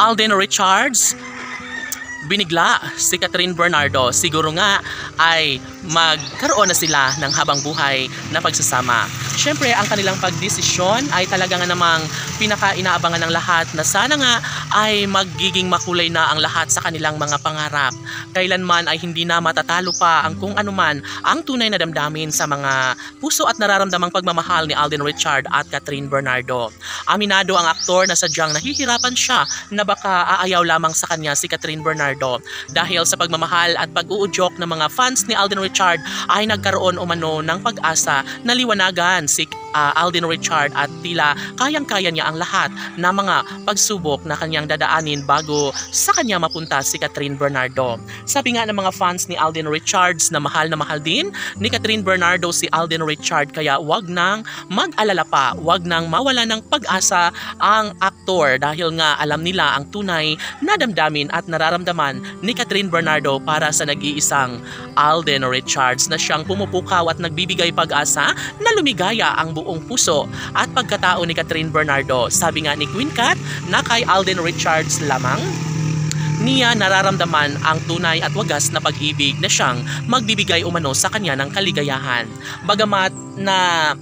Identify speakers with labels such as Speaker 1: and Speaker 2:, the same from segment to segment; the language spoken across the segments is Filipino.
Speaker 1: Alden Richards, binigla si Catherine Bernardo. Siguro nga ay magkaroon na sila ng habang buhay na pagsasama. Siyempre, ang kanilang pagdesisyon ay talaga nga namang pinaka-inaabangan ng lahat na sana nga ay magiging makulay na ang lahat sa kanilang mga pangarap. Kailanman ay hindi na matatalo pa ang kung anuman ang tunay na damdamin sa mga puso at nararamdamang pagmamahal ni Alden Richard at Catherine Bernardo. Aminado ang aktor na sadyang nahihirapan siya na baka aayaw lamang sa kanya si Catherine Bernardo. Dahil sa pagmamahal at pag-uudyok ng mga fans ni Alden Richard ay nagkaroon umano ng pag-asa na liwanagan si Alden Richard at tila kayang-kaya niya ang lahat ng mga pagsubok na kanyang dadaanin bago sa kanya mapunta si Catherine Bernardo. Sabi nga ng mga fans ni Alden Richards na mahal din ni Catherine Bernardo si Alden Richard, kaya wag nang mag-alala pa, wag nang mawala ng pag-asa ang aktor dahil nga alam nila ang tunay na damdamin at nararamdaman ni Catherine Bernardo para sa nag-iisang Alden Richards na siyang pumupukaw at nagbibigay pag-asa na lumigaya ang buong puso at pagkatao ni Catherine Bernardo. Sabi nga ni Queen Cat na kay Alden Richards lamang niya nararamdaman ang tunay at wagas na pag-ibig na siyang magbibigay umano sa kanya ng kaligayahan. Bagamat na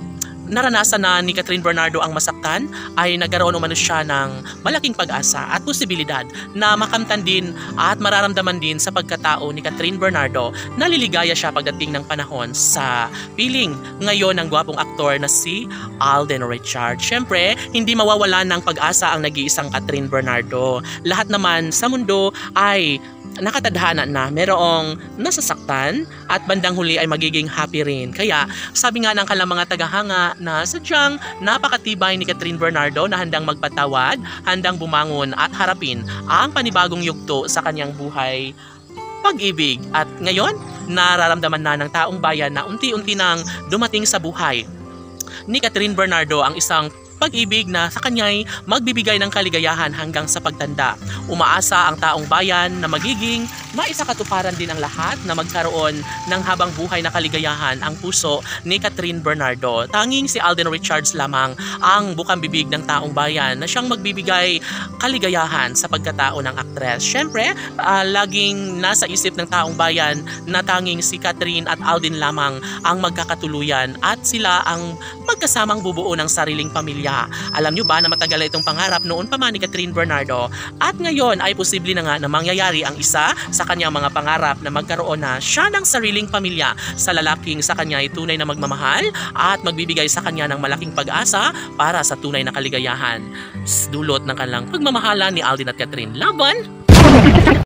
Speaker 1: naranasan na ni Catherine Bernardo ang masaktan, ay nagkaroon umano siya ng malaking pag-asa at posibilidad na makamtan din at mararamdaman din sa pagkatao ni Catherine Bernardo na liligaya siya pagdating ng panahon sa piling ngayon ng gwapong aktor na si Alden Richard. Siyempre, hindi mawawala ng pag-asa ang nag-iisang Catherine Bernardo. Lahat naman sa mundo ay nakatadhana na merong nasasaktan at bandang huli ay magiging happy rin. Kaya sabi nga ng kalang mga tagahanga na sadyang napakatibay ni Catherine Bernardo na handang magpatawad, handang bumangon at harapin ang panibagong yugto sa kanyang buhay pag-ibig. At ngayon, nararamdaman na ng taong bayan na unti-unti nang dumating sa buhay ni Catherine Bernardo ang isang pag-ibig na sa kanya'y magbibigay ng kaligayahan hanggang sa pagtanda. Umaasa ang taong bayan na magiging maisakatuparan din ang lahat na magkaroon ng habang buhay na kaligayahan ang puso ni Catherine Bernardo. Tanging si Alden Richards lamang ang bukang bibig ng taong bayan na siyang magbibigay kaligayahan sa pagkatao ng aktres. Siyempre, laging nasa isip ng taong bayan na tanging si Catherine at Alden lamang ang magkakatuluyan at sila ang magkasamang bubuo ng sariling pamilya. Alam nyo ba na matagal na itong pangarap noon pa man ni Catherine Bernardo at ngayon ay posible na nga na mangyayari ang isa sa kanyang mga pangarap na magkaroon na siya ng sariling pamilya sa lalaking sa kanya ay tunay na magmamahal at magbibigay sa kanya ng malaking pag-asa para sa tunay na kaligayahan. Dulot ng kanilang pagmamahalan ni Alden at Catherine. Laban!